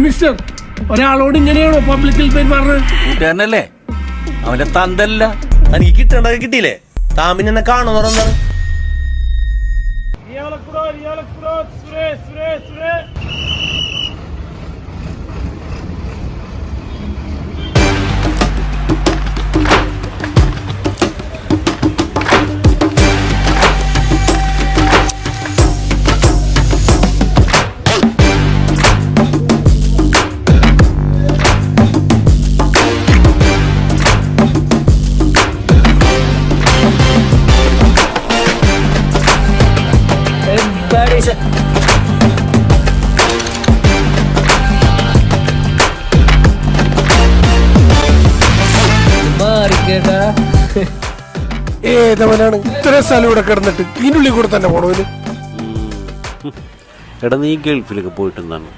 Mister, ഒരാളോട് ഇങ്ങനെയാണോ പബ്ലിക്കിൽ പെരുമാറുന്നത്? കൂട്ടുകാരനല്ലേ, അവന്റെ തന്തല്ല. എനിക്ക് കിട്ടേണ്ടത് കിട്ടിയില്ലേ? താമിനെ എന്നെ കാണുന്ന പറഞ്ഞാണ്. ഏതവനാണ് ഇത്ര സ്ഥലം ഇവിടെ കിടന്നിട്ട് ഇതിനുള്ളിൽ കൂടെ തന്നെ പോണവന്? എടാ, നീ ഗൾഫിലൊക്കെ പോയിട്ടുണ്ടാണ്?